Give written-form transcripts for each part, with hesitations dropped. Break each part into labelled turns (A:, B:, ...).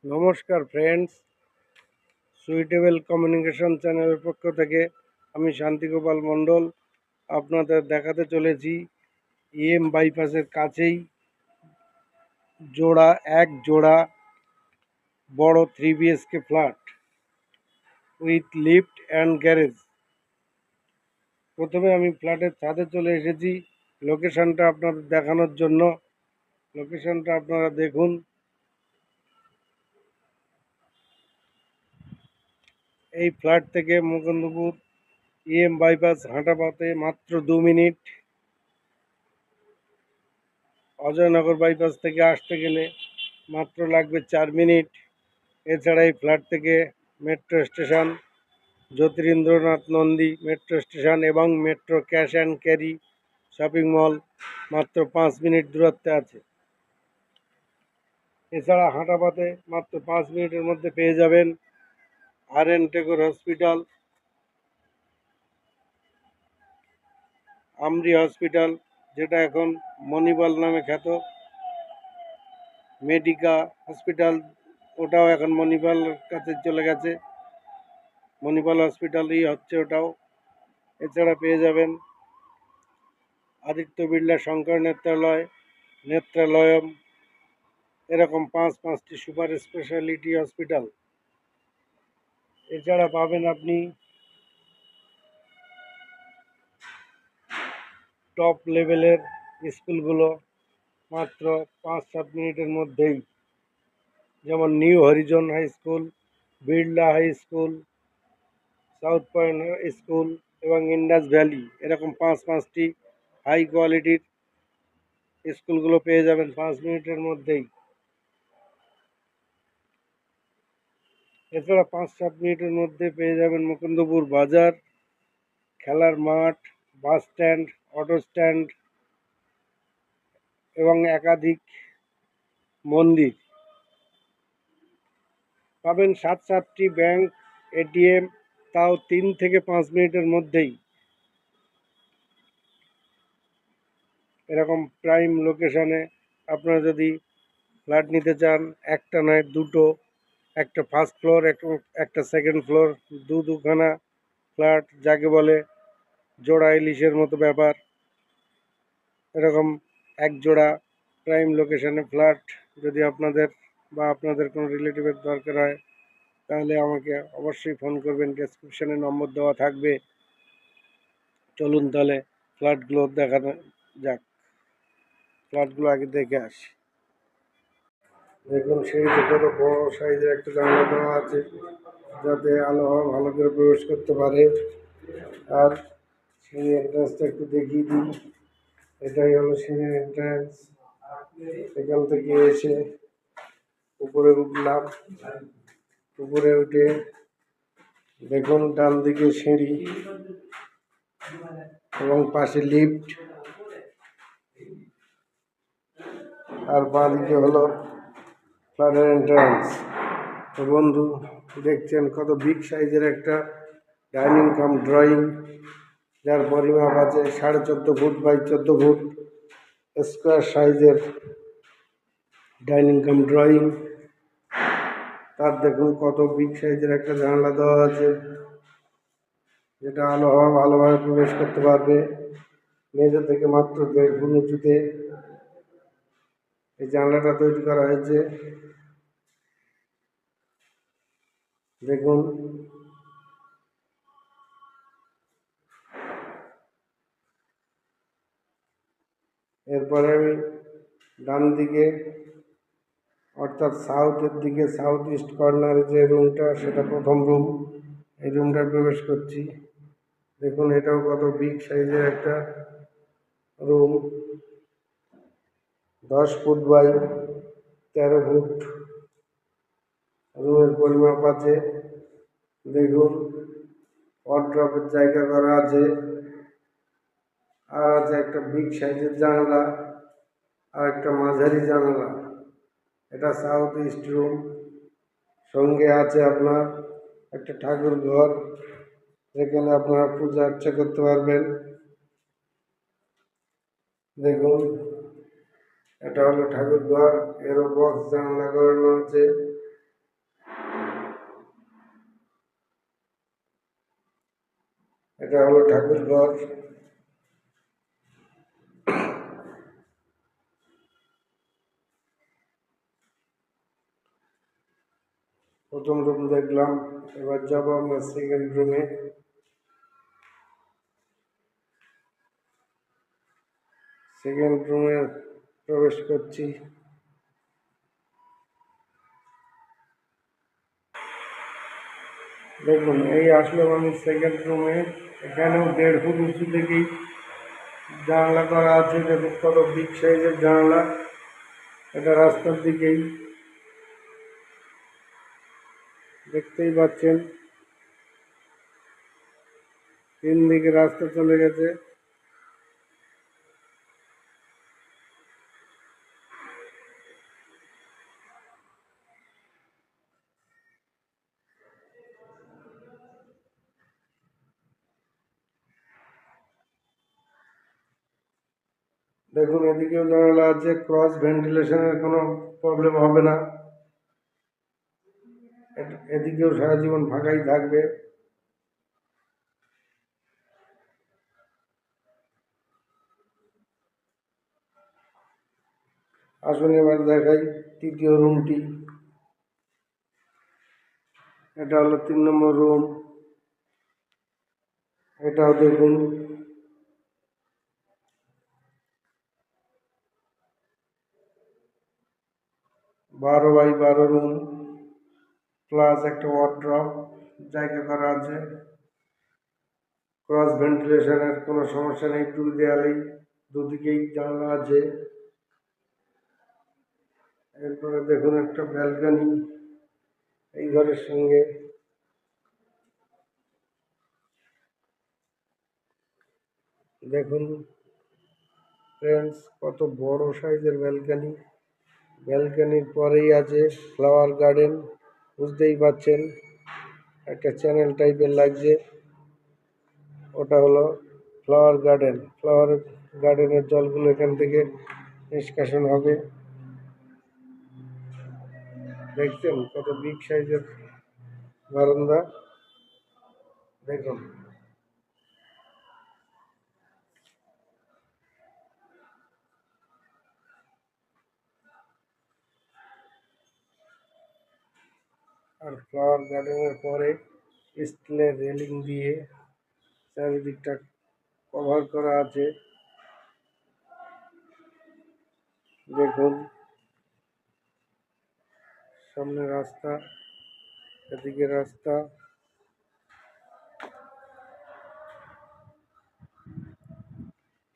A: নমস্কার friends, suitable communication চ্যানেলের পক্ষ থেকে আমি শান্তিগোপাল মণ্ডল আপনাদের দেখাতে চলেছি বাইপাসের কাছেই এক জোড়া বড় 3 BHK flat with lift and garage. প্রথমে আমি ফ্ল্যাটের ছাদে চলে এসেছি লোকেশনটা আপনাদের দেখানোর জন্য। লোকেশনটা আপনারা দেখুন। এই ফ্ল্যাট থেকে মুকুন্দপুর বাইপাস হাঁটা পথে মাত্র 2 মিনিট। অজয়নগর বাইপাস থেকে আসতে গেলে মাত্র লাগবে 4 মিনিট। এছাড়া এই ফ্ল্যাট থেকে metro station, Jyotirindranath Nandi metro station এবং metro cash and carry shopping mall মাত্র 5 মিনিট দূরত্বে আছে। এছাড়া হাঁটা পথে মাত্র 5 মিনিটের মধ্যে পেয়ে যাবেন RN টেগোর হসপিটাল, আমরি হসপিটাল যেটা এখন মণিপাল নামে খ্যাত, মেডিকা হসপিটাল ওটাও এখন মণিপাল কাছে চলে গেছে, মণিপাল হসপিটালই হচ্ছে ওটাও। এছাড়া পেয়ে যাবেন আদিত্য বিড়লা শঙ্কর নেত্রালয়ম, এরকম পাঁচটি সুপার স্পেশালিটি হসপিটাল। এছাড়া পাবেন আপনি টপ লেভেলের স্কুলগুলো মাত্র 5-7 মিনিটের মধ্যেই, যেমন new horizon high school, Birla high school, south point school এবং ইন্ডাস ভ্যালি, এরকম পাঁচটি হাই কোয়ালিটির স্কুলগুলো পেয়ে যাবেন 5 মিনিটের মধ্যেই। এছাড়া 5-7 মিনিটের মধ্যে পেয়ে যাবেন মুকুন্দপুর বাজার, খেলার মাঠ, বাস স্ট্যান্ড, অটো স্ট্যান্ড এবং একাধিক মন্দির। পাবেন 7টি ব্যাংক, ATM, তাও 3 থেকে 5 মিনিটের মধ্যেই। এরকম প্রাইম লোকেশনে আপনারা যদি ফ্ল্যাট নিতে চান, একটা নয় দুটো, একটা ফার্স্ট ফ্লোর, একটা সেকেন্ড ফ্লোর, দুখানা ফ্ল্যাট, যাকে বলে জোড়া ইলিশের মতো ব্যাপার, এরকম এক জোড়া প্রাইম লোকেশনে ফ্ল্যাট যদি আপনাদের কোনো রিলেটিভের দরকার হয়, তাহলে আমাকে অবশ্যই ফোন করবেন। ডেসক্রিপশনে নম্বর দেওয়া থাকবে। চলুন তাহলে ফ্ল্যাটগুলো দেখানো যাক। ফ্ল্যাটগুলো আগে দেখে আসি। দেখুন, সিঁড়িতে কত বড় সাইজের একটা জানলা দেওয়া আছে, যাতে আলো হাওয়া ভালো করে প্রবেশ করতে পারে। আর সিঁড়ির এন্ট্রান্সটা একটু দেখিয়ে দিই। এটাই হলো সিঁড়ির এন্ট্রান্স। এখান থেকে এসে উপরে উঠলাম। উপরে উঠে দেখুন ডান দিকে সিঁড়ি এবং পাশে লিফট, আর বাঁ দিকে হলো ফ্ল্যাটের এন্ট্রান্স। তো বন্ধু, দেখছেন কত বিগ সাইজের একটা ডাইনিং কাম ড্রয়িং, যার পরিমাপ আছে 14.5 ফুট বাই 14 ফুট স্কোয়ার সাইজের ডাইনিং কাম ড্রয়িং। তার দেখুন কত বিগ সাইজের একটা জানলা দেওয়া আছে, যেটা আলো হাওয়া ভালোভাবে প্রবেশ করতে পারবে। মেঝে থেকে মাত্র 1.5 ফুট উঁচুতে এই জানলাটা তৈরি করা হয়েছে। দেখুন, এরপরে আমি ডান দিকে, অর্থাৎ সাউথের দিকে, সাউথ ইস্ট কর্নারে যে রুমটা, সেটা প্রথম রুম। এই রুমটায় প্রবেশ করছি। দেখুন, এটাও কত বিগ সাইজের একটা রুম, 10 ফুট বাই 13 ফুট রুমের পরিমাপ আছে। দেখুন, ওয়ার্ড্রপের জায়গা করা আছে, আর আছে একটা বিগ সাইজের জানলা আর একটা মাঝারি জানলা। এটা সাউথ ইস্ট রুম। সঙ্গে আছে আপনার একটা ঠাকুর ঘর, যেখানে আপনারা পূজা অর্চা করতে পারবেন। দেখুন, এটা হলো ঠাকুর ঘর। এরও বক্স জানলা করানো আছে। এটা হলো ঠাকুর ঘর। প্রথম রুম দেখলাম, এবার যাব আমরা সেকেন্ড রুমে। সেকেন্ড রুমে প্রবেশ করছি। দেখুন, এই আসলাম আমি সেকেন্ড রুমে। এখানেও 1.5 ফুট উঁচু থেকেই জানালা করা আছে। দেখুন কত বিগ সাইজের জানালা। এটা রাস্তার দিকেই, দেখতেই পাচ্ছেন 3 দিকে রাস্তা চলে গেছে। দেখুন এদিকেও জানালা আছে, ক্রস ভেন্টিলেশনের কোনো প্রবলেম হবে না। এদিকেও সারা জীবন ফাঁকাই থাকবে। আসুন এবার দেখাই তৃতীয় রুমটি। এটা হলো 3 নম্বর রুম। এটাও দেখুন, 12 বাই 12 রুম, প্লাস একটা ওয়ার্ড্রপ জায়গা করা আছে। ক্রস ভেন্টিলেশনের কোনো সমস্যা নেই, 2 দেয়ালেই দুদিকেই জানলা আছে। এরপরে দেখুন একটা ব্যালকনি এই ঘরের সঙ্গে। দেখুন ফ্রেন্ডস, কত বড় সাইজের ব্যালকনি। ব্যালকনির পরেই আছে ফ্লাওয়ার গার্ডেন। বুঝতেই পাচ্ছেন একটা চ্যানেল টাইপের লাগছে, ওটা হলো ফ্লাওয়ার গার্ডেন। ফ্লাওয়ার গার্ডেনের জলগুলো এখান থেকে নিষ্কাশন হবে। দেখছেন কত বিগ সাইজের বারান্দা। দেখুন আর ফ্লাওয়ার গার্ডেনের পরে স্টিলের রেলিং দিয়ে চারিদিকটা কভার করা আছে। দেখুন সামনে রাস্তা, এদিকে রাস্তা,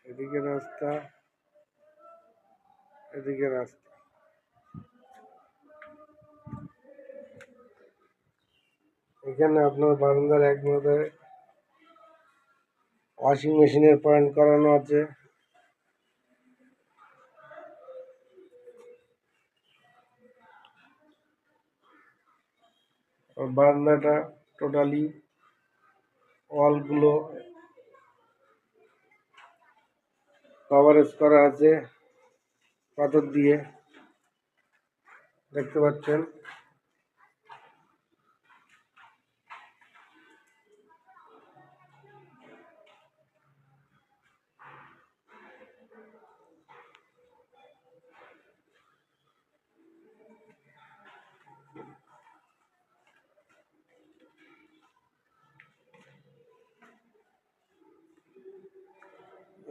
A: এদিকে রাস্তা, এদিকে রাস্তা। এখানে আপনার বারান্দার এক মধ্যে ওয়াশিং মেশিনের পয়েন্ট করানো আছে। আর বারান্দাটা টোটালি ওয়ালগুলো কভারেজ করা আছে পাথর দিয়ে, দেখতে পাচ্ছেন।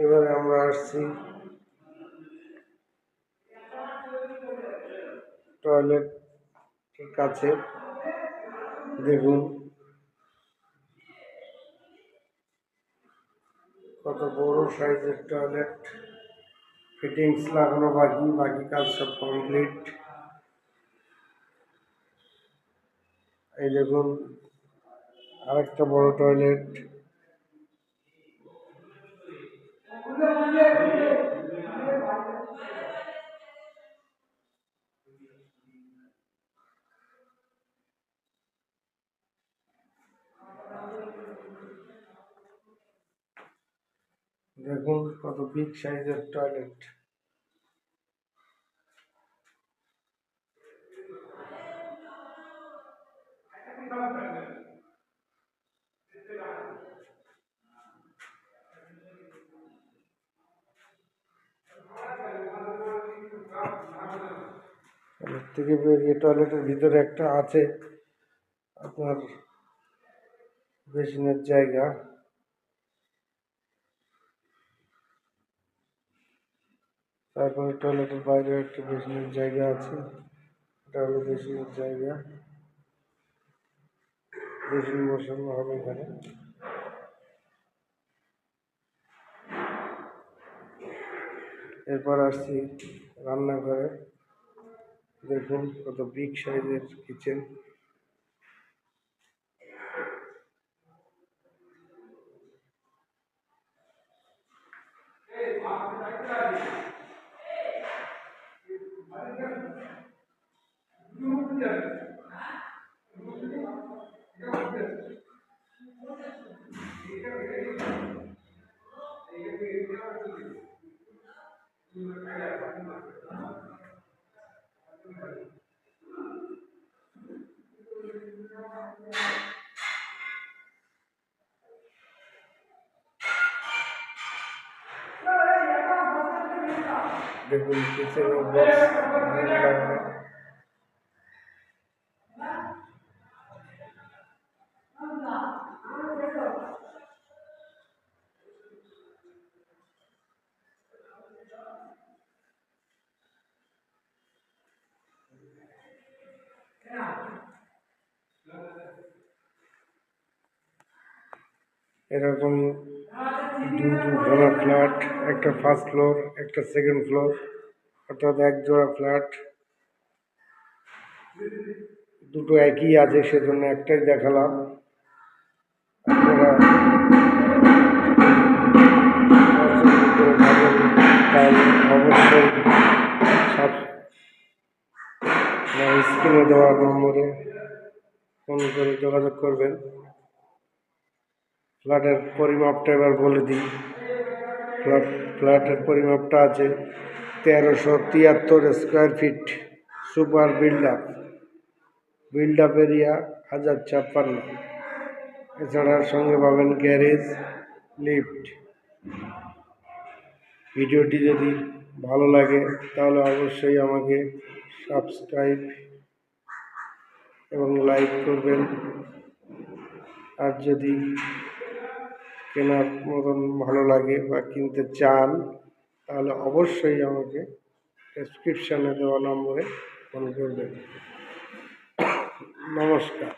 A: এবারে আমরা আসছি টয়লেট কাছে। দেখুন কত বড় সাইজের টয়লেট। ফিটিংস লাগানো বাকি, বাকি কাজ সব কমপ্লিট। এই দেখুন আরেকটা বড় টয়লেট। দেখুন কত বিগ সাইজের টয়লেট। থেকে বেরিয়ে টয়লেটের ভিতরে একটা আছে আপনার বেসিনের জায়গা। তারপরে টয়লেটের বাইরে একটা বেসিনের জায়গা আছে, এটা হলো বেসিনের জায়গা। বেসিন বসানো হবে এখানে। এরপর আসছি রান্নাঘরে। দেখুন কত বিগ সাইজের কিচেন। দেখুন কিচেনের বক্স লাগানো। এরকম দুখানা ফ্ল্যাট, একটা ফার্স্ট ফ্লোর, একটা সেকেন্ড ফ্লোর, অর্থাৎ এক জোড়া ফ্ল্যাট। দুটো একই আছে, সেজন্য একটাই দেখালাম। আপনারা তাহলে অবশ্যই স্ক্রিনে দেওয়া নম্বরে ফোন করে যোগাযোগ করবেন। ফ্ল্যাটের পরিমাপটা এবার বলে দিই। ফ্ল্যাটের পরিমাপটা আছে 1373 square feet, super build up area 1056। এছাড়া সঙ্গে পাবেন গ্যারেজ, লিফট। ভিডিওটি যদি ভালো লাগে তাহলে অবশ্যই আমাকে সাবস্ক্রাইব এবং লাইক করবেন। আর যদি কেনার মতন ভালো লাগে বা কিনতে চান তাহলে অবশ্যই আমাকে ডেসক্রিপশানে দেওয়া নম্বরে ফোন করবেন। নমস্কার।